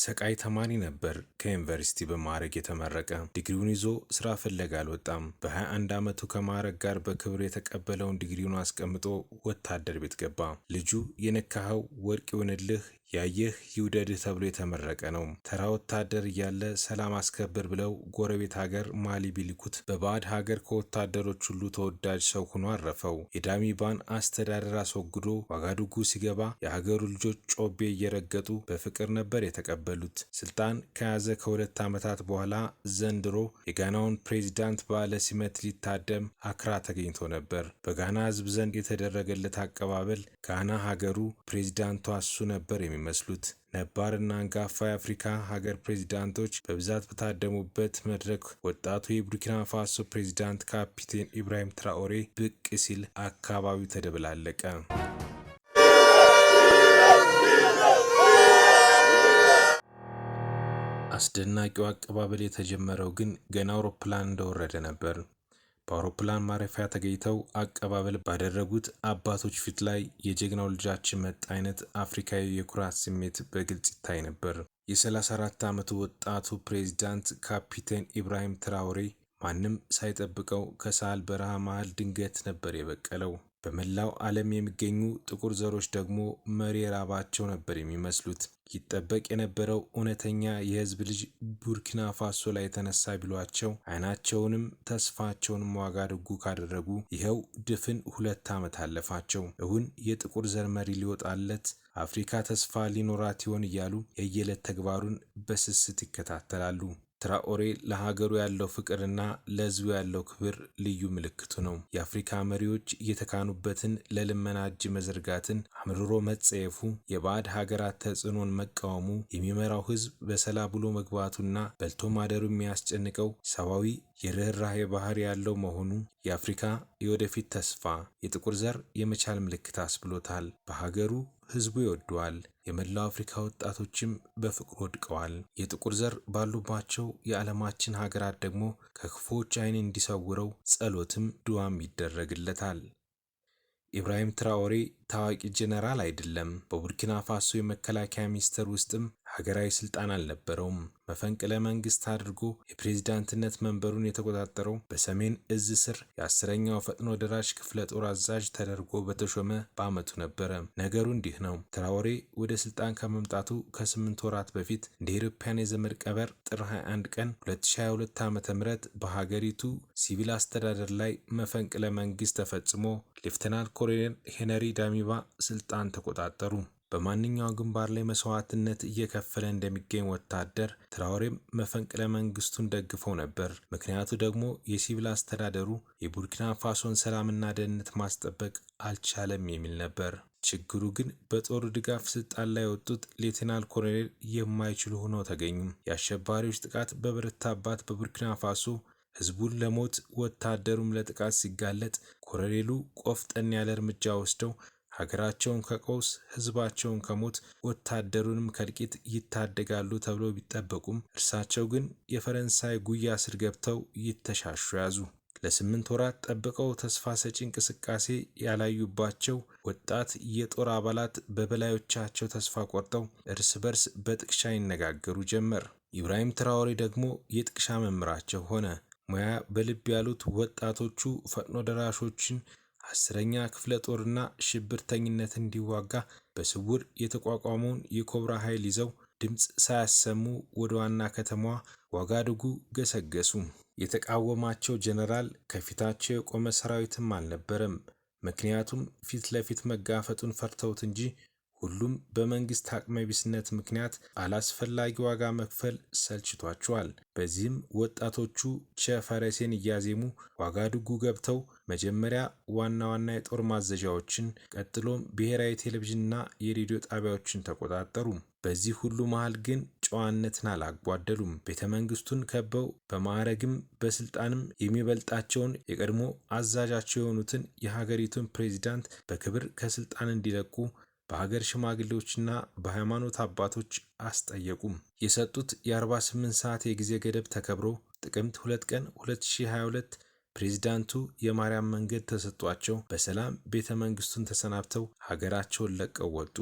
ሰቃይ ተማሪ ነበር። ከዩኒቨርሲቲ በማዕረግ የተመረቀ ዲግሪውን ይዞ ስራ ፍለጋ አልወጣም። በ21 ዓመቱ ከማዕረግ ጋር በክብር የተቀበለውን ዲግሪውን አስቀምጦ ወታደር ቤት ገባ። ልጁ የነካኸው ወርቅ ይሁንልህ ያየህ ይውደድህ ተብሎ የተመረቀ ነው። ተራ ወታደር እያለ ሰላም አስከብር ብለው ጎረቤት ሀገር ማሊ ቢልኩት በባዕድ ሀገር ከወታደሮች ሁሉ ተወዳጅ ሰው ሆኖ አረፈው። የዳሚባን አስተዳደር አስወግዶ ዋጋዱጉ ሲገባ የሀገሩ ልጆች ጮቤ እየረገጡ በፍቅር ነበር የተቀበሉት። ስልጣን ከያዘ ከ2 ዓመታት በኋላ ዘንድሮ የጋናውን ፕሬዚዳንት በዓለ ሲመት ሊታደም አክራ ተገኝቶ ነበር። በጋና ሕዝብ ዘንድ የተደረገለት አቀባበል ጋና ሀገሩ ፕሬዚዳንቷ እሱ ነበር የሚመስሉት። ነባርና አንጋፋ የአፍሪካ ሀገር ፕሬዚዳንቶች በብዛት በታደሙበት መድረክ ወጣቱ የቡርኪና ፋሶ ፕሬዚዳንት ካፒቴን ኢብራሂም ትራኦሬ ብቅ ሲል አካባቢው ተደበላለቀ። አስደናቂው አቀባበል የተጀመረው ግን ገና አውሮፕላን እንደወረደ ነበር። በአውሮፕላን ማረፊያ ተገኝተው አቀባበል ባደረጉት አባቶች ፊት ላይ የጀግናው ልጃችን መጣ አይነት አፍሪካዊ የኩራት ስሜት በግልጽ ይታይ ነበር። የ34 ዓመቱ ወጣቱ ፕሬዚዳንት ካፒቴን ኢብራሂም ትራኦሬ ማንም ሳይጠብቀው ከሳህል በረሃ መሃል ድንገት ነበር የበቀለው። በመላው ዓለም የሚገኙ ጥቁር ዘሮች ደግሞ መሪ ራባቸው ነበር የሚመስሉት። ይጠበቅ የነበረው እውነተኛ የህዝብ ልጅ ቡርኪና ፋሶ ላይ የተነሳ ቢሏቸው አይናቸውንም ተስፋቸውንም ዋጋዱጉ ካደረጉ ይኸው ድፍን 2 ዓመት አለፋቸው። እውን የጥቁር ዘር መሪ ሊወጣለት አፍሪካ ተስፋ ሊኖራት ይሆን እያሉ የየዕለት ተግባሩን በስስት ይከታተላሉ። ትራኦሬ ለሀገሩ ያለው ፍቅርና ለህዝቡ ያለው ክብር ልዩ ምልክቱ ነው። የአፍሪካ መሪዎች የተካኑበትን ለልመና እጅ መዘርጋትን አምርሮ መጸየፉ፣ የባዕድ ሀገራት ተጽዕኖን መቃወሙ፣ የሚመራው ህዝብ በሰላም ብሎ መግባቱና በልቶ ማደሩ የሚያስጨንቀው ሰዋዊ የርኅራኄ ባህሪ ያለው መሆኑ የአፍሪካ የወደፊት ተስፋ፣ የጥቁር ዘር የመቻል ምልክት አስብሎታል። በሀገሩ ህዝቡ ይወደዋል። የመላው አፍሪካ ወጣቶችም በፍቅሩ ወድቀዋል። የጥቁር ዘር ባሉባቸው የዓለማችን ሀገራት ደግሞ ከክፉዎች ዓይን እንዲሰውረው ጸሎትም ድዋም ይደረግለታል። ኢብራሂም ትራኦሬ ታዋቂ ጄኔራል አይደለም። በቡርኪና ፋሶ የመከላከያ ሚኒስቴር ውስጥም ሀገራዊ ስልጣን አልነበረውም። መፈንቅለ መንግስት አድርጎ የፕሬዝዳንትነት መንበሩን የተቆጣጠረው በሰሜን እዝ ስር የ10ኛው ፈጥኖ ደራሽ ክፍለ ጦር አዛዥ ተደርጎ በተሾመ በዓመቱ ነበረ። ነገሩ እንዲህ ነው። ትራኦሬ ወደ ስልጣን ከመምጣቱ ከ8 ወራት በፊት እንደ አውሮፓውያን የዘመን ቀመር ጥር 21 ቀን 2022 ዓ.ም በሀገሪቱ ሲቪል አስተዳደር ላይ መፈንቅለ መንግስት ተፈጽሞ ሌፍተናል ኮሎኔል ሄነሪ ዳሚባ ስልጣን ተቆጣጠሩ። በማንኛውም ግንባር ላይ መስዋዕትነት እየከፈለ እንደሚገኝ ወታደር ትራኦሬም መፈንቅለ መንግስቱን ደግፈው ነበር። ምክንያቱ ደግሞ የሲቪል አስተዳደሩ የቡርኪና ፋሶን ሰላምና ደህንነት ማስጠበቅ አልቻለም የሚል ነበር። ችግሩ ግን በጦሩ ድጋፍ ስልጣን ላይ የወጡት ሌተናል ኮሎኔል የማይችሉ ሆነው ተገኙ። የአሸባሪዎች ጥቃት በበረታባት በቡርኪና ፋሶ ህዝቡን ለሞት ወታደሩም ለጥቃት ሲጋለጥ ኮሎኔሉ ቆፍጠን ያለ እርምጃ ወስደው ሀገራቸውን ከቀውስ ህዝባቸውን ከሞት ወታደሩንም ከእልቂት ይታደጋሉ ተብሎ ቢጠበቁም እርሳቸው ግን የፈረንሳይ ጉያ ስር ገብተው ይተሻሹ ያዙ። ለ8 ወራት ጠብቀው ተስፋ ሰጪ እንቅስቃሴ ያላዩባቸው ወጣት የጦር አባላት በበላዮቻቸው ተስፋ ቆርጠው እርስ በርስ በጥቅሻ ይነጋገሩ ጀመር። ኢብራሂም ትራኦሬ ደግሞ የጥቅሻ መምህራቸው ሆነ። ሙያ በልብ ያሉት ወጣቶቹ ፈጥኖ ደራሾችን 10ኛ ክፍለ ጦርና ሽብርተኝነት እንዲዋጋ በስውር የተቋቋመውን የኮብራ ኃይል ይዘው ድምፅ ሳያሰሙ ወደ ዋና ከተማዋ ዋጋዱጉ ገሰገሱ። የተቃወማቸው ጄኔራል ከፊታቸው የቆመ ሰራዊትም አልነበረም። ምክንያቱም ፊት ለፊት መጋፈጡን ፈርተውት እንጂ ሁሉም በመንግስት አቅመ ቢስነት ምክንያት አላስፈላጊ ዋጋ መክፈል ሰልችቷቸዋል። በዚህም ወጣቶቹ ቸፈረሴን እያዜሙ ዋጋዱጉ ገብተው መጀመሪያ ዋና ዋና የጦር ማዘዣዎችን ቀጥሎም ብሔራዊ ቴሌቪዥንና የሬዲዮ ጣቢያዎችን ተቆጣጠሩ። በዚህ ሁሉ መሃል ግን ጨዋነትን አላጓደሉም። ቤተ መንግስቱን ከበው በማዕረግም በስልጣንም የሚበልጣቸውን የቀድሞ አዛዣቸው የሆኑትን የሀገሪቱን ፕሬዚዳንት በክብር ከስልጣን እንዲለቁ በሀገር ሽማግሌዎችና በሃይማኖት አባቶች አስጠየቁም። የሰጡት የ48 ሰዓት የጊዜ ገደብ ተከብሮ ጥቅምት 2 ቀን 2022 ፕሬዚዳንቱ የማርያም መንገድ ተሰጧቸው በሰላም ቤተ መንግስቱን ተሰናብተው ሀገራቸውን ለቀው ወጡ።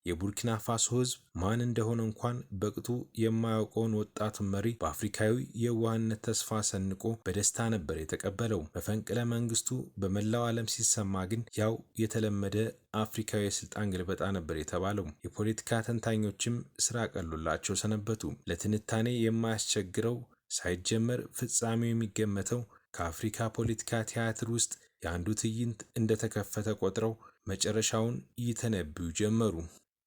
የቡርኪና ፋሶ ህዝብ ማን እንደሆነ እንኳን በቅጡ የማያውቀውን ወጣቱን መሪ በአፍሪካዊ የዋህነት ተስፋ ሰንቆ በደስታ ነበር የተቀበለው። መፈንቅለ መንግስቱ በመላው ዓለም ሲሰማ ግን ያው የተለመደ አፍሪካዊ የስልጣን ግልበጣ ነበር የተባለው። የፖለቲካ ተንታኞችም ስራ ቀሎላቸው ሰነበቱ። ለትንታኔ የማያስቸግረው ሳይጀመር ፍጻሜው የሚገመተው ከአፍሪካ ፖለቲካ ቲያትር ውስጥ የአንዱ ትዕይንት እንደተከፈተ ቆጥረው መጨረሻውን ይተነብዩ ጀመሩ።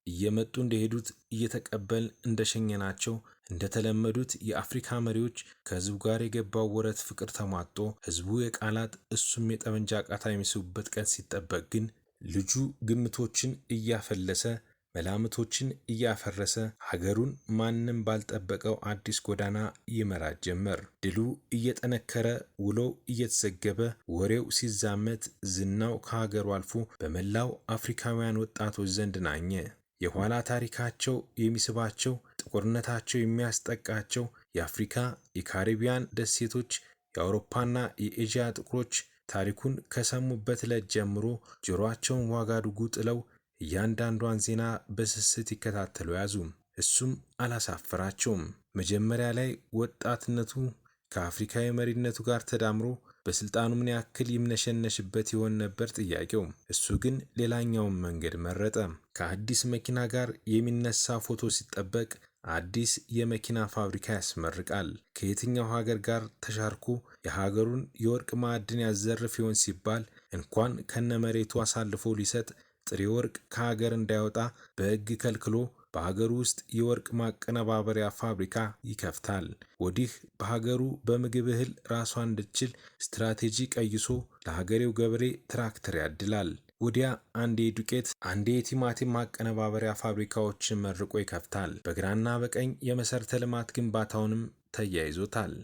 እየመጡ እንደሄዱት እየተቀበል እንደሸኘናቸው እንደተለመዱት የአፍሪካ መሪዎች ከህዝቡ ጋር የገባው ወረት ፍቅር ተሟጦ ህዝቡ የቃላት እሱም የጠመንጃ ቃታ የሚስቡበት ቀን ሲጠበቅ ግን ልጁ ግምቶችን እያፈለሰ መላምቶችን እያፈረሰ ሀገሩን ማንም ባልጠበቀው አዲስ ጎዳና ይመራት ጀመር። ድሉ እየጠነከረ ውሎው እየተዘገበ ወሬው ሲዛመት ዝናው ከሀገሩ አልፎ በመላው አፍሪካውያን ወጣቶች ዘንድ ናኘ። የኋላ ታሪካቸው የሚስባቸው፣ ጥቁርነታቸው የሚያስጠቃቸው የአፍሪካ የካሪቢያን ደሴቶች፣ የአውሮፓና የኤዥያ ጥቁሮች ታሪኩን ከሰሙበት ዕለት ጀምሮ ጆሮአቸውን ዋጋዱጉ ጥለው እያንዳንዷን ዜና በስስት ይከታተሉ ያዙ። እሱም አላሳፈራቸውም። መጀመሪያ ላይ ወጣትነቱ ከአፍሪካዊ መሪነቱ ጋር ተዳምሮ በስልጣኑ ምን ያክል ይምነሸነሽበት ይሆን ነበር ጥያቄው። እሱ ግን ሌላኛውን መንገድ መረጠ። ከአዲስ መኪና ጋር የሚነሳ ፎቶ ሲጠበቅ አዲስ የመኪና ፋብሪካ ያስመርቃል። ከየትኛው ሀገር ጋር ተሻርኮ የሀገሩን የወርቅ ማዕድን ያዘርፍ ይሆን ሲባል እንኳን ከነመሬቱ አሳልፎ ሊሰጥ ጥሬ ወርቅ ከሀገር እንዳይወጣ በሕግ ከልክሎ በሀገሩ ውስጥ የወርቅ ማቀነባበሪያ ፋብሪካ ይከፍታል። ወዲህ በሀገሩ በምግብ እህል ራሷን እንድትችል ስትራቴጂ ቀይሶ ለሀገሬው ገበሬ ትራክተር ያድላል። ወዲያ አንዴ ዱቄት አንዴ የቲማቲም ማቀነባበሪያ ፋብሪካዎችን መርቆ ይከፍታል። በግራና በቀኝ የመሰረተ ልማት ግንባታውንም ተያይዞታል።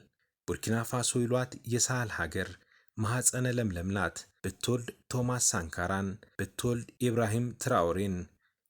ቡርኪና ፋሶ ይሏት የሳህል ሀገር ማኅፀነ ለምለም ናት። ብትወልድ ቶማስ ሳንካራን ብትወልድ ኢብራሂም ትራኦሬን።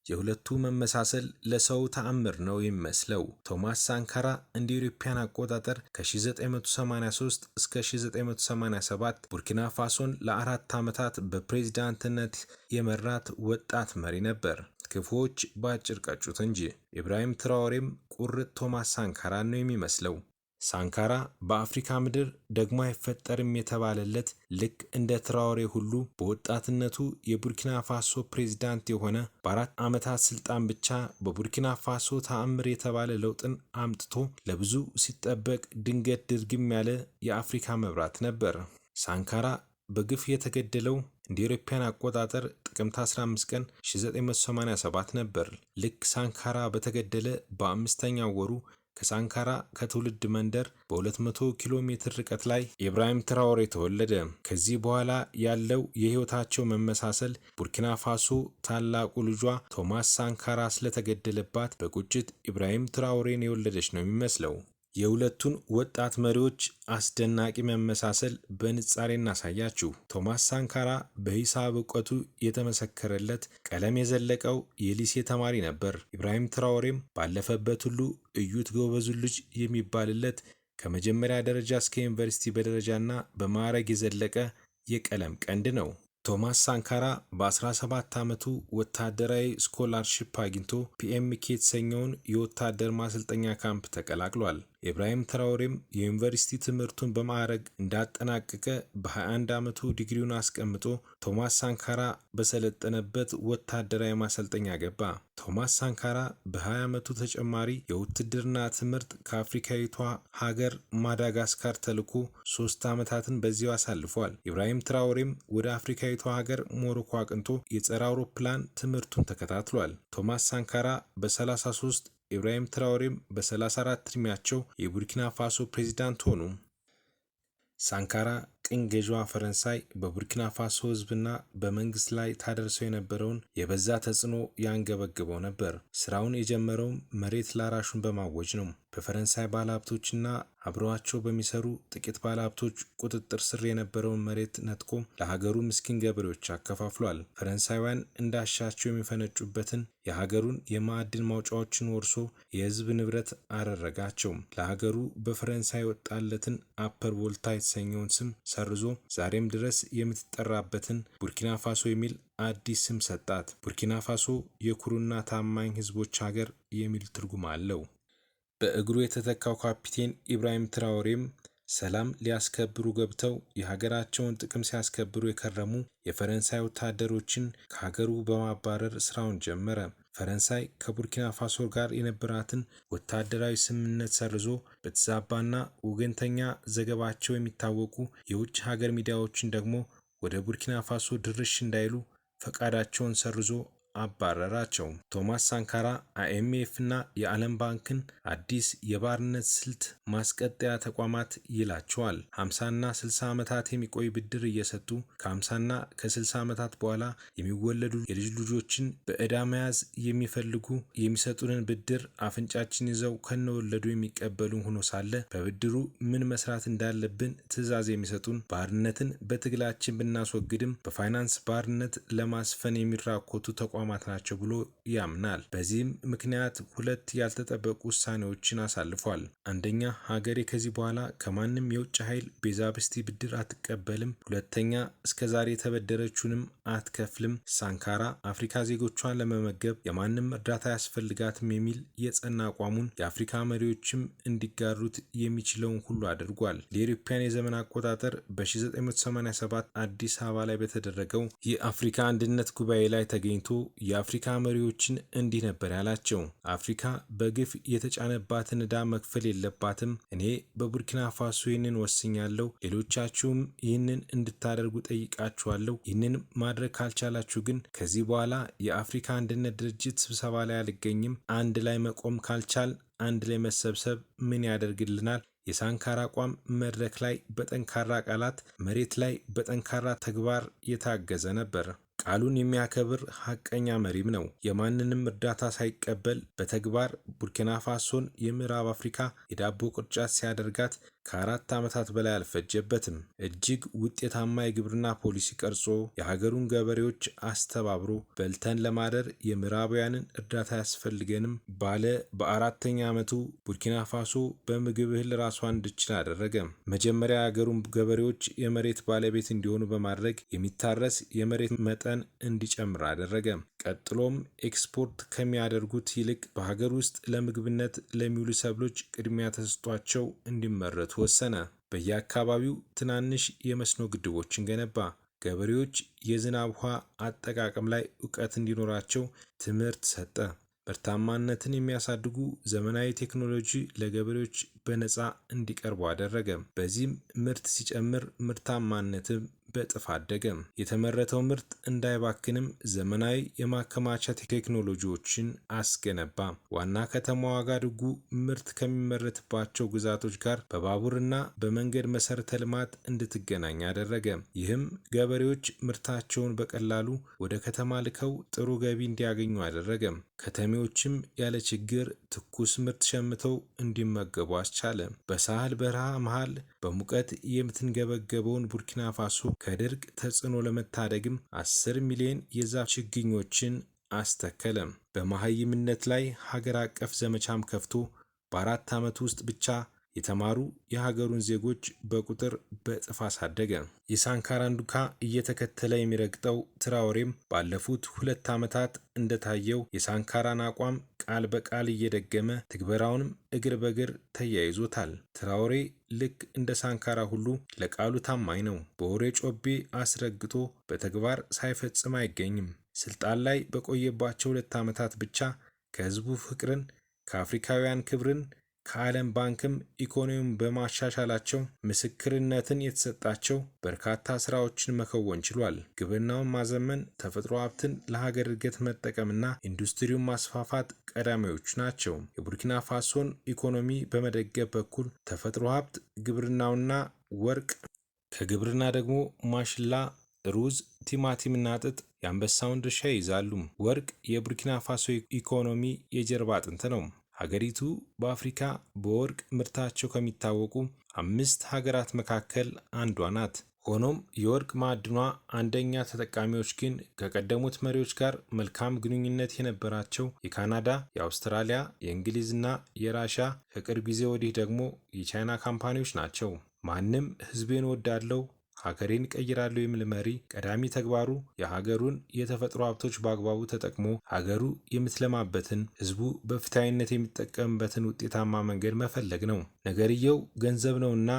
የሁለቱ መመሳሰል ለሰው ተአምር ነው የሚመስለው። ቶማስ ሳንካራ እንደ አውሮፓውያን አቆጣጠር ከ1983 እስከ 1987 ቡርኪና ፋሶን ለ4 ዓመታት በፕሬዝዳንትነት የመራት ወጣት መሪ ነበር። ክፉዎች በአጭር ቀጩት እንጂ። ኢብራሂም ትራኦሬም ቁርጥ ቶማስ ሳንካራን ነው የሚመስለው። ሳንካራ በአፍሪካ ምድር ደግሞ አይፈጠርም የተባለለት ልክ እንደ ትራኦሬ ሁሉ በወጣትነቱ የቡርኪና ፋሶ ፕሬዝዳንት የሆነ በ4 ዓመታት ስልጣን ብቻ በቡርኪና ፋሶ ተአምር የተባለ ለውጥን አምጥቶ ለብዙ ሲጠበቅ ድንገት ድርግም ያለ የአፍሪካ መብራት ነበር። ሳንካራ በግፍ የተገደለው እንደ አውሮፓውያን አቆጣጠር ጥቅምት 15 ቀን 1987 ነበር። ልክ ሳንካራ በተገደለ በ5ኛው ወሩ ከሳንካራ ከትውልድ መንደር በ200 ኪሎ ሜትር ርቀት ላይ ኢብራሂም ትራኦሬ ተወለደ። ከዚህ በኋላ ያለው የህይወታቸው መመሳሰል ቡርኪና ፋሶ ታላቁ ልጇ ቶማስ ሳንካራ ስለተገደለባት በቁጭት ኢብራሂም ትራኦሬን የወለደች ነው የሚመስለው። የሁለቱን ወጣት መሪዎች አስደናቂ መመሳሰል በንጻሬ እናሳያችሁ። ቶማስ ሳንካራ በሂሳብ እውቀቱ የተመሰከረለት ቀለም የዘለቀው የሊሴ ተማሪ ነበር። ኢብራሂም ትራኦሬም ባለፈበት ሁሉ እዩት ጎበዙ ልጅ የሚባልለት ከመጀመሪያ ደረጃ እስከ ዩኒቨርሲቲ በደረጃና በማዕረግ የዘለቀ የቀለም ቀንድ ነው። ቶማስ ሳንካራ በ17 ዓመቱ ወታደራዊ ስኮላርሺፕ አግኝቶ ፒኤምኬ የተሰኘውን የወታደር ማሰልጠኛ ካምፕ ተቀላቅሏል። ኢብራሂም ትራኦሬም የዩኒቨርሲቲ ትምህርቱን በማዕረግ እንዳጠናቀቀ በ21 ዓመቱ ዲግሪውን አስቀምጦ ቶማስ ሳንካራ በሰለጠነበት ወታደራዊ ማሰልጠኛ ገባ። ቶማስ ሳንካራ በ20 ዓመቱ ተጨማሪ የውትድርና ትምህርት ከአፍሪካዊቷ ሀገር ማዳጋስካር ተልኮ 3 ዓመታትን በዚያው አሳልፏል። ኢብራሂም ትራኦሬም ወደ አፍሪካዊቷ ሀገር ሞሮኮ አቅንቶ የጸረ አውሮፕላን ትምህርቱን ተከታትሏል። ቶማስ ሳንካራ በ33 ኢብራሂም ትራኦሬም በ34 ዕድሜያቸው የቡርኪና ፋሶ ፕሬዝዳንት ሆኑ። ሳንካራ ቅኝ ገዢዋ ፈረንሳይ በቡርኪና ፋሶ ሕዝብና በመንግስት ላይ ታደርሰው የነበረውን የበዛ ተጽዕኖ ያንገበግበው ነበር። ስራውን የጀመረውም መሬት ላራሹን በማወጅ ነው። በፈረንሳይ ባለሀብቶችና አብረዋቸው በሚሰሩ ጥቂት ባለሀብቶች ቁጥጥር ስር የነበረውን መሬት ነጥቆ ለሀገሩ ምስኪን ገበሬዎች አከፋፍሏል። ፈረንሳውያን እንዳሻቸው የሚፈነጩበትን የሀገሩን የማዕድን ማውጫዎችን ወርሶ የህዝብ ንብረት አደረጋቸው። ለሀገሩ በፈረንሳይ የወጣለትን አፐር ቮልታ የተሰኘውን ስም ሰርዞ ዛሬም ድረስ የምትጠራበትን ቡርኪና ፋሶ የሚል አዲስ ስም ሰጣት። ቡርኪና ፋሶ የኩሩና ታማኝ ህዝቦች ሀገር የሚል ትርጉም አለው። በእግሩ የተተካው ካፒቴን ኢብራሂም ትራኦሬም ሰላም ሊያስከብሩ ገብተው የሀገራቸውን ጥቅም ሲያስከብሩ የከረሙ የፈረንሳይ ወታደሮችን ከሀገሩ በማባረር ስራውን ጀመረ። ፈረንሳይ ከቡርኪና ፋሶ ጋር የነበራትን ወታደራዊ ስምምነት ሰርዞ በተዛባና ወገንተኛ ዘገባቸው የሚታወቁ የውጭ ሀገር ሚዲያዎችን ደግሞ ወደ ቡርኪና ፋሶ ድርሽ እንዳይሉ ፈቃዳቸውን ሰርዞ አባረራቸው። ቶማስ ሳንካራ አይኤምኤፍ እና የዓለም ባንክን አዲስ የባርነት ስልት ማስቀጠያ ተቋማት ይላቸዋል። 50ና 60 ዓመታት የሚቆይ ብድር እየሰጡ ከ50ና ከ60 ዓመታት በኋላ የሚወለዱ የልጅ ልጆችን በዕዳ መያዝ የሚፈልጉ የሚሰጡንን ብድር አፍንጫችን ይዘው ከነወለዱ የሚቀበሉ ሆኖ ሳለ በብድሩ ምን መስራት እንዳለብን ትዕዛዝ የሚሰጡን ባርነትን በትግላችን ብናስወግድም በፋይናንስ ባርነት ለማስፈን የሚራኮቱ ተቋማት ናቸው ብሎ ያምናል። በዚህም ምክንያት ሁለት ያልተጠበቁ ውሳኔዎችን አሳልፏል። አንደኛ፣ ሀገሬ ከዚህ በኋላ ከማንም የውጭ ኃይል ቤዛብስቲ ብድር አትቀበልም። ሁለተኛ፣ እስከዛሬ የተበደረችውንም አትከፍልም። ሳንካራ አፍሪካ ዜጎቿን ለመመገብ የማንም እርዳታ አያስፈልጋትም የሚል የጸና አቋሙን የአፍሪካ መሪዎችም እንዲጋሩት የሚችለውን ሁሉ አድርጓል። ለኢትዮጵያን የዘመን አቆጣጠር በ1987 አዲስ አበባ ላይ በተደረገው የአፍሪካ አንድነት ጉባኤ ላይ ተገኝቶ የአፍሪካ መሪዎችን እንዲህ ነበር ያላቸው። አፍሪካ በግፍ የተጫነባትን ዕዳ መክፈል የለባትም። እኔ በቡርኪና ፋሶ ይህንን ወስኛለሁ። ሌሎቻችሁም ይህንን እንድታደርጉ ጠይቃችኋለሁ። ይህንን ማድረግ ካልቻላችሁ ግን ከዚህ በኋላ የአፍሪካ አንድነት ድርጅት ስብሰባ ላይ አልገኝም። አንድ ላይ መቆም ካልቻል አንድ ላይ መሰብሰብ ምን ያደርግልናል? የሳንካራ አቋም መድረክ ላይ በጠንካራ ቃላት፣ መሬት ላይ በጠንካራ ተግባር የታገዘ ነበር። ቃሉን የሚያከብር ሀቀኛ መሪም ነው። የማንንም እርዳታ ሳይቀበል በተግባር ቡርኪና ፋሶን የምዕራብ አፍሪካ የዳቦ ቅርጫት ሲያደርጋት ከ4 ዓመታት በላይ አልፈጀበትም። እጅግ ውጤታማ የግብርና ፖሊሲ ቀርጾ የሀገሩን ገበሬዎች አስተባብሮ በልተን ለማደር የምዕራባውያንን እርዳታ ያስፈልገንም ባለ በ4ኛ ዓመቱ ቡርኪና ፋሶ በምግብ እህል ራሷን እንድችል አደረገ። መጀመሪያ የሀገሩን ገበሬዎች የመሬት ባለቤት እንዲሆኑ በማድረግ የሚታረስ የመሬት መጠን እንዲጨምር አደረገ። ቀጥሎም ኤክስፖርት ከሚያደርጉት ይልቅ በሀገር ውስጥ ለምግብነት ለሚውሉ ሰብሎች ቅድሚያ ተሰጥቷቸው እንዲመረቱ ወሰነ። በየአካባቢው ትናንሽ የመስኖ ግድቦችን ገነባ። ገበሬዎች የዝናብ ውሃ አጠቃቀም ላይ እውቀት እንዲኖራቸው ትምህርት ሰጠ። ምርታማነትን የሚያሳድጉ ዘመናዊ ቴክኖሎጂ ለገበሬዎች በነፃ እንዲቀርቡ አደረገ። በዚህም ምርት ሲጨምር ምርታማነትም በእጥፍ አደገ። የተመረተው ምርት እንዳይባክንም ዘመናዊ የማከማቻ ቴክኖሎጂዎችን አስገነባ። ዋና ከተማዋ ዋጋዱጉ ምርት ከሚመረትባቸው ግዛቶች ጋር በባቡርና በመንገድ መሰረተ ልማት እንድትገናኝ አደረገ። ይህም ገበሬዎች ምርታቸውን በቀላሉ ወደ ከተማ ልከው ጥሩ ገቢ እንዲያገኙ አደረገ። ከተሜዎችም ያለ ችግር ትኩስ ምርት ሸምተው እንዲመገቡ አስቻለ። በሳህል በረሃ መሃል በሙቀት የምትንገበገበውን ቡርኪና ፋሶ ከድርቅ ተጽዕኖ ለመታደግም 10 ሚሊዮን የዛፍ ችግኞችን አስተከለ። በመሃይምነት ላይ ሀገር አቀፍ ዘመቻም ከፍቶ በ4 ዓመት ውስጥ ብቻ የተማሩ የሀገሩን ዜጎች በቁጥር በእጥፍ አሳደገ። የሳንካራን ዱካ እየተከተለ የሚረግጠው ትራኦሬም ባለፉት 2 ዓመታት እንደታየው የሳንካራን አቋም ቃል በቃል እየደገመ ትግበራውንም እግር በእግር ተያይዞታል። ትራኦሬ ልክ እንደ ሳንካራ ሁሉ ለቃሉ ታማኝ ነው። በወሬ ጮቤ አስረግጦ በተግባር ሳይፈጽም አይገኝም። ስልጣን ላይ በቆየባቸው 2 ዓመታት ብቻ ከህዝቡ ፍቅርን፣ ከአፍሪካውያን ክብርን፣ ከዓለም ባንክም ኢኮኖሚውን በማሻሻላቸው ምስክርነትን የተሰጣቸው በርካታ ስራዎችን መከወን ችሏል። ግብርናውን ማዘመን፣ ተፈጥሮ ሀብትን ለሀገር እድገት መጠቀምና ኢንዱስትሪውን ማስፋፋት ቀዳሚዎቹ ናቸው። የቡርኪና ፋሶን ኢኮኖሚ በመደገፍ በኩል ተፈጥሮ ሀብት፣ ግብርናውና ወርቅ፣ ከግብርና ደግሞ ማሽላ፣ ሩዝ፣ ቲማቲምና ጥጥ የአንበሳውን ድርሻ ይይዛሉ። ወርቅ የቡርኪና ፋሶ ኢኮኖሚ የጀርባ አጥንት ነው። ሀገሪቱ በአፍሪካ በወርቅ ምርታቸው ከሚታወቁ 5 ሀገራት መካከል አንዷ ናት። ሆኖም የወርቅ ማዕድኗ አንደኛ ተጠቃሚዎች ግን ከቀደሙት መሪዎች ጋር መልካም ግንኙነት የነበራቸው የካናዳ፣ የአውስትራሊያ፣ የእንግሊዝና የራሻ ከቅርብ ጊዜ ወዲህ ደግሞ የቻይና ካምፓኒዎች ናቸው። ማንም ሕዝቤን ወዳለው ሀገሬን ቀይራለሁ የሚል መሪ ቀዳሚ ተግባሩ የሀገሩን የተፈጥሮ ሀብቶች በአግባቡ ተጠቅሞ ሀገሩ የምትለማበትን ሕዝቡ በፍትሃዊነት የሚጠቀምበትን ውጤታማ መንገድ መፈለግ ነው። ነገርየው ገንዘብ ነውና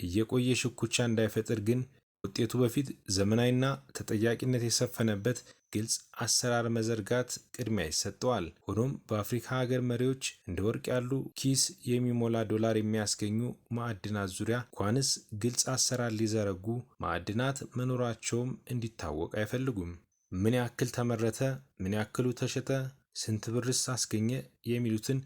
እየቆየ ሽኩቻ እንዳይፈጥር ግን ውጤቱ በፊት ዘመናዊና ተጠያቂነት የሰፈነበት ግልጽ አሰራር መዘርጋት ቅድሚያ ይሰጠዋል። ሆኖም በአፍሪካ ሀገር መሪዎች እንደ ወርቅ ያሉ ኪስ የሚሞላ ዶላር የሚያስገኙ ማዕድናት ዙሪያ እንኳንስ ግልጽ አሰራር ሊዘረጉ ማዕድናት መኖራቸውም እንዲታወቅ አይፈልጉም። ምን ያክል ተመረተ፣ ምን ያክሉ ተሸጠ፣ ስንት ብርስ አስገኘ የሚሉትን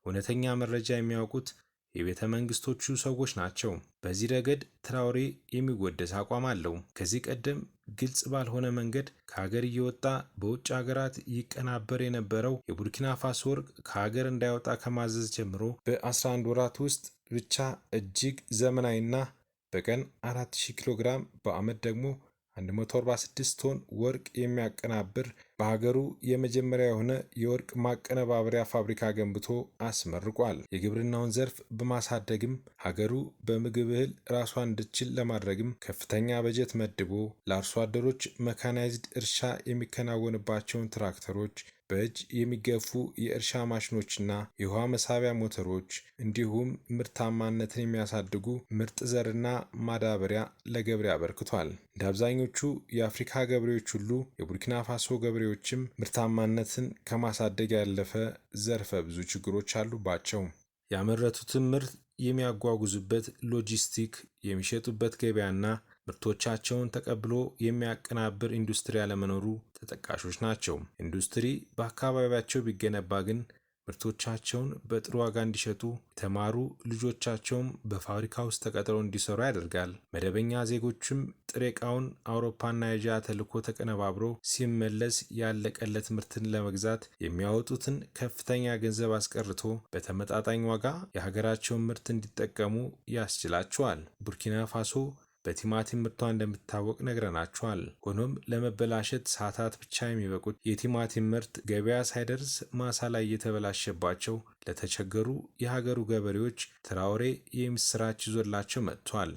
እውነተኛ መረጃ የሚያውቁት የቤተ መንግስቶቹ ሰዎች ናቸው። በዚህ ረገድ ትራውሬ የሚወደስ አቋም አለው። ከዚህ ቀደም ግልጽ ባልሆነ መንገድ ከሀገር እየወጣ በውጭ ሀገራት ይቀናበር የነበረው የቡርኪና ፋሶ ወርቅ ከሀገር እንዳይወጣ ከማዘዝ ጀምሮ በ11 ወራት ውስጥ ብቻ እጅግ ዘመናዊና በቀን 4000 ኪሎ ግራም በዓመት ደግሞ 146 ቶን ወርቅ የሚያቀናብር በሀገሩ የመጀመሪያ የሆነ የወርቅ ማቀነባበሪያ ፋብሪካ ገንብቶ አስመርቋል። የግብርናውን ዘርፍ በማሳደግም ሀገሩ በምግብ እህል ራሷን እንድትችል ለማድረግም ከፍተኛ በጀት መድቦ ለአርሶ አደሮች መካናይዝድ እርሻ የሚከናወንባቸውን ትራክተሮች፣ በእጅ የሚገፉ የእርሻ ማሽኖችና የውሃ መሳቢያ ሞተሮች እንዲሁም ምርታማነትን የሚያሳድጉ ምርጥ ዘርና ማዳበሪያ ለገበሬ አበርክቷል። እንደ አብዛኞቹ የአፍሪካ ገበሬዎች ሁሉ የቡርኪና ፋሶ ገበሬዎችም ምርታማነትን ከማሳደግ ያለፈ ዘርፈ ብዙ ችግሮች አሉባቸው። ያመረቱትን ምርት የሚያጓጉዙበት ሎጂስቲክ፣ የሚሸጡበት ገበያና ምርቶቻቸውን ተቀብሎ የሚያቀናብር ኢንዱስትሪ አለመኖሩ ተጠቃሾች ናቸው። ኢንዱስትሪ በአካባቢያቸው ቢገነባ ግን ምርቶቻቸውን በጥሩ ዋጋ እንዲሸጡ የተማሩ ልጆቻቸውም በፋብሪካ ውስጥ ተቀጥረው እንዲሰሩ ያደርጋል። መደበኛ ዜጎችም ጥሬ ዕቃውን አውሮፓና ኤዥያ ተልኮ ተቀነባብሮ ሲመለስ ያለቀለት ምርትን ለመግዛት የሚያወጡትን ከፍተኛ ገንዘብ አስቀርቶ በተመጣጣኝ ዋጋ የሀገራቸውን ምርት እንዲጠቀሙ ያስችላቸዋል። ቡርኪና ፋሶ በቲማቲም ምርቷ እንደምትታወቅ ነግረናቸዋል። ሆኖም ለመበላሸት ሰዓታት ብቻ የሚበቁት የቲማቲም ምርት ገበያ ሳይደርስ ማሳ ላይ የተበላሸባቸው ለተቸገሩ የሀገሩ ገበሬዎች ትራውሬ የምስራች ይዞላቸው መጥቷል።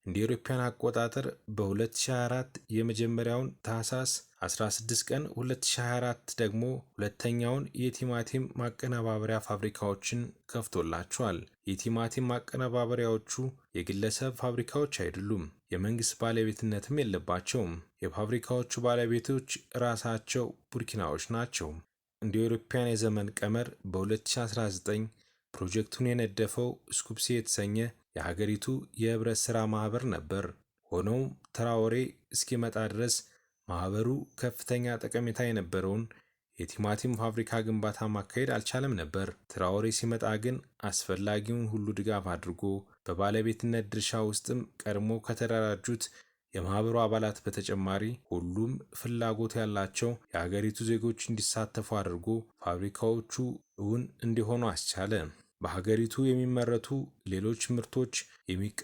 እንደ አውሮፓውያን አቆጣጠር በ2024 የመጀመሪያውን ታህሳስ 16 ቀን 2024 ደግሞ ሁለተኛውን የቲማቲም ማቀነባበሪያ ፋብሪካዎችን ከፍቶላቸዋል። የቲማቲም ማቀነባበሪያዎቹ የግለሰብ ፋብሪካዎች አይደሉም፣ የመንግስት ባለቤትነትም የለባቸውም። የፋብሪካዎቹ ባለቤቶች ራሳቸው ቡርኪናዎች ናቸው። እንደ አውሮፓውያን የዘመን ቀመር በ2019 ፕሮጀክቱን የነደፈው ስኩፕሴ የተሰኘ የሀገሪቱ የህብረት ሥራ ማህበር ነበር። ሆኖም ትራውሬ እስኪመጣ ድረስ ማህበሩ ከፍተኛ ጠቀሜታ የነበረውን የቲማቲም ፋብሪካ ግንባታ ማካሄድ አልቻለም ነበር። ትራውሬ ሲመጣ ግን አስፈላጊውን ሁሉ ድጋፍ አድርጎ በባለቤትነት ድርሻ ውስጥም ቀድሞ ከተደራጁት የማህበሩ አባላት በተጨማሪ ሁሉም ፍላጎት ያላቸው የሀገሪቱ ዜጎች እንዲሳተፉ አድርጎ ፋብሪካዎቹ እውን እንዲሆኑ አስቻለ። በሀገሪቱ የሚመረቱ ሌሎች ምርቶች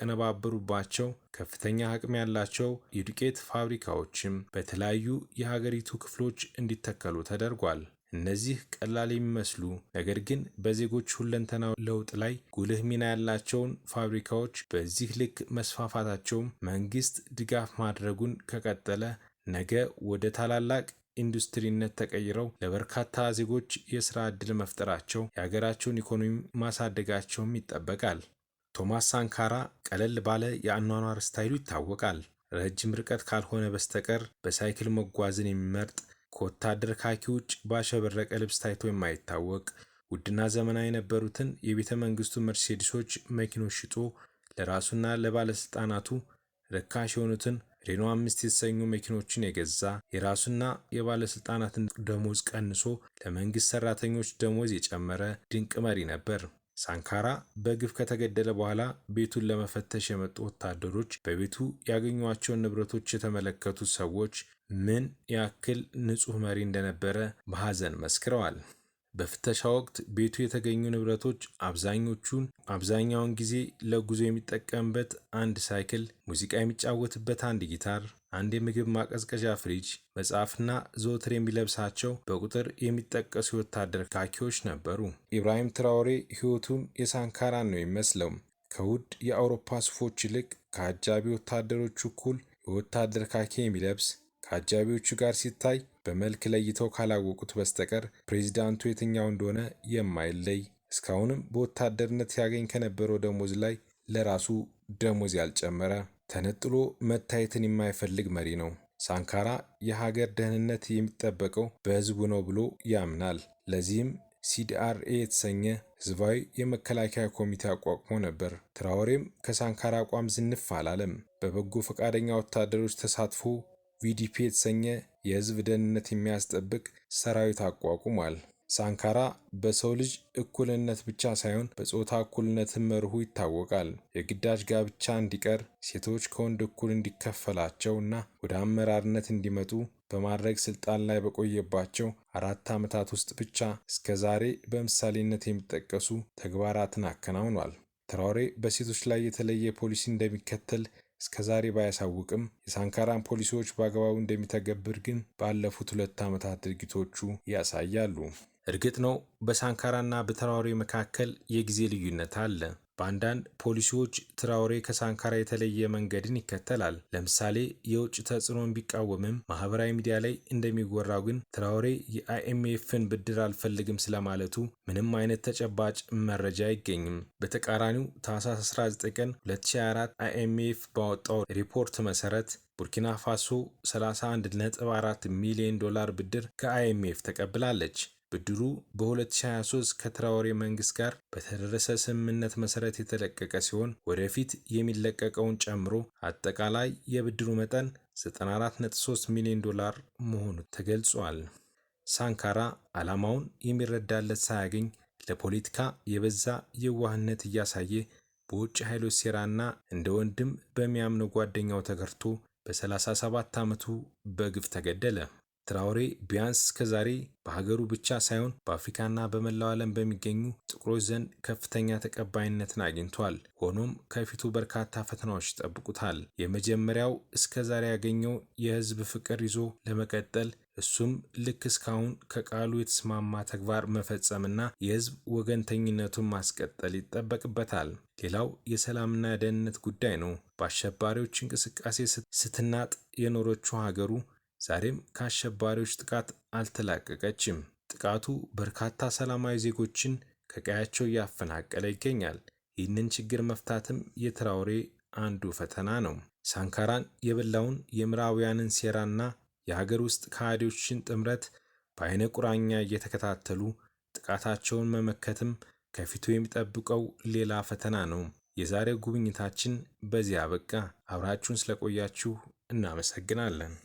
የሚቀነባበሩባቸው ከፍተኛ አቅም ያላቸው የዱቄት ፋብሪካዎችም በተለያዩ የሀገሪቱ ክፍሎች እንዲተከሉ ተደርጓል። እነዚህ ቀላል የሚመስሉ ነገር ግን በዜጎች ሁለንተናዊ ለውጥ ላይ ጉልህ ሚና ያላቸውን ፋብሪካዎች በዚህ ልክ መስፋፋታቸውም መንግስት ድጋፍ ማድረጉን ከቀጠለ ነገ ወደ ታላላቅ ኢንዱስትሪነት ተቀይረው ለበርካታ ዜጎች የሥራ ዕድል መፍጠራቸው የሀገራቸውን ኢኮኖሚ ማሳደጋቸውም ይጠበቃል። ቶማስ ሳንካራ ቀለል ባለ የአኗኗር ስታይሉ ይታወቃል። ረጅም ርቀት ካልሆነ በስተቀር በሳይክል መጓዝን የሚመርጥ ከወታደር ካኪ ውጭ ባሸበረቀ ልብስ ታይቶ የማይታወቅ ውድና ዘመናዊ የነበሩትን የቤተ መንግስቱ መርሴዲሶች መኪኖች ሽጦ ለራሱና ለባለሥልጣናቱ ርካሽ የሆኑትን ሬኖ 5 የተሰኙ መኪኖችን የገዛ የራሱና የባለሥልጣናትን ደሞዝ ቀንሶ ለመንግሥት ሠራተኞች ደሞዝ የጨመረ ድንቅ መሪ ነበር። ሳንካራ በግፍ ከተገደለ በኋላ ቤቱን ለመፈተሽ የመጡ ወታደሮች በቤቱ ያገኟቸውን ንብረቶች የተመለከቱት ሰዎች ምን ያክል ንጹሕ መሪ እንደነበረ በሐዘን መስክረዋል። በፍተሻ ወቅት ቤቱ የተገኙ ንብረቶች አብዛኛውን ጊዜ ለጉዞ የሚጠቀምበት አንድ ሳይክል፣ ሙዚቃ የሚጫወትበት አንድ ጊታር፣ አንድ የምግብ ማቀዝቀዣ ፍሪጅ፣ መጽሐፍና ዘወትር የሚለብሳቸው በቁጥር የሚጠቀሱ የወታደር ካኪዎች ነበሩ። ኢብራሂም ትራኦሬ ሕይወቱን የሳንካራን ነው የሚመስለው። ከውድ የአውሮፓ ሱፎች ይልቅ ከአጃቢ ወታደሮቹ እኩል የወታደር ካኪ የሚለብስ፣ ከአጃቢዎቹ ጋር ሲታይ በመልክ ለይተው ካላወቁት በስተቀር ፕሬዚዳንቱ የትኛው እንደሆነ የማይለይ፣ እስካሁንም በወታደርነት ያገኝ ከነበረው ደሞዝ ላይ ለራሱ ደሞዝ ያልጨመረ፣ ተነጥሎ መታየትን የማይፈልግ መሪ ነው። ሳንካራ የሀገር ደህንነት የሚጠበቀው በሕዝቡ ነው ብሎ ያምናል። ለዚህም ሲዲአርኤ የተሰኘ ህዝባዊ የመከላከያ ኮሚቴ አቋቁሞ ነበር። ትራኦሬም ከሳንካራ አቋም ዝንፍ አላለም። በበጎ ፈቃደኛ ወታደሮች ተሳትፎ ቪዲፒ የተሰኘ የህዝብ ደህንነት የሚያስጠብቅ ሰራዊት አቋቁሟል። ሳንካራ በሰው ልጅ እኩልነት ብቻ ሳይሆን በጾታ እኩልነትም መርሁ ይታወቃል። የግዳጅ ጋብቻ እንዲቀር፣ ሴቶች ከወንድ እኩል እንዲከፈላቸው እና ወደ አመራርነት እንዲመጡ በማድረግ ስልጣን ላይ በቆየባቸው 4 ዓመታት ውስጥ ብቻ እስከ ዛሬ በምሳሌነት የሚጠቀሱ ተግባራትን አከናውኗል። ትራኦሬ በሴቶች ላይ የተለየ ፖሊሲ እንደሚከተል እስከ ዛሬ ባያሳውቅም የሳንካራን ፖሊሲዎች በአግባቡ እንደሚተገብር ግን ባለፉት 2 ዓመታት ድርጊቶቹ ያሳያሉ። እርግጥ ነው በሳንካራና በትራኦሬ መካከል የጊዜ ልዩነት አለ። በአንዳንድ ፖሊሲዎች ትራኦሬ ከሳንካራ የተለየ መንገድን ይከተላል። ለምሳሌ የውጭ ተጽዕኖን ቢቃወምም ማህበራዊ ሚዲያ ላይ እንደሚወራው ግን ትራኦሬ የአይኤምኤፍን ብድር አልፈልግም ስለማለቱ ምንም አይነት ተጨባጭ መረጃ አይገኝም። በተቃራኒው ታህሳስ 19 ቀን 2024 አይኤምኤፍ ባወጣው ሪፖርት መሰረት ቡርኪና ፋሶ $31.4 ሚሊዮን ብድር ከአይኤምኤፍ ተቀብላለች። ብድሩ በ2023 ከትራኦሬ መንግስት ጋር በተደረሰ ስምምነት መሰረት የተለቀቀ ሲሆን ወደፊት የሚለቀቀውን ጨምሮ አጠቃላይ የብድሩ መጠን $94.3 ሚሊዮን መሆኑ ተገልጿል። ሳንካራ ዓላማውን የሚረዳለት ሳያገኝ ለፖለቲካ የበዛ የዋህነት እያሳየ በውጭ ኃይሎች ሴራና እንደ ወንድም በሚያምነው ጓደኛው ተገርቶ በ37 ዓመቱ በግፍ ተገደለ። ትራኦሬ ቢያንስ እስከዛሬ በሀገሩ ብቻ ሳይሆን በአፍሪካና በመላው ዓለም በሚገኙ ጥቁሮች ዘንድ ከፍተኛ ተቀባይነትን አግኝቷል። ሆኖም ከፊቱ በርካታ ፈተናዎች ይጠብቁታል። የመጀመሪያው እስከዛሬ ያገኘው የህዝብ ፍቅር ይዞ ለመቀጠል እሱም ልክ እስካሁን ከቃሉ የተስማማ ተግባር መፈጸምና የህዝብ ወገንተኝነቱን ማስቀጠል ይጠበቅበታል። ሌላው የሰላምና የደህንነት ጉዳይ ነው። በአሸባሪዎች እንቅስቃሴ ስትናጥ የኖረችው ሀገሩ ዛሬም ከአሸባሪዎች ጥቃት አልተላቀቀችም። ጥቃቱ በርካታ ሰላማዊ ዜጎችን ከቀያቸው እያፈናቀለ ይገኛል። ይህንን ችግር መፍታትም የትራኦሬ አንዱ ፈተና ነው። ሳንካራን የበላውን የምዕራባውያንን ሴራና የሀገር ውስጥ ከሃዲዎችን ጥምረት በአይነ ቁራኛ እየተከታተሉ ጥቃታቸውን መመከትም ከፊቱ የሚጠብቀው ሌላ ፈተና ነው። የዛሬው ጉብኝታችን በዚህ አበቃ። አብራችሁን ስለቆያችሁ እናመሰግናለን።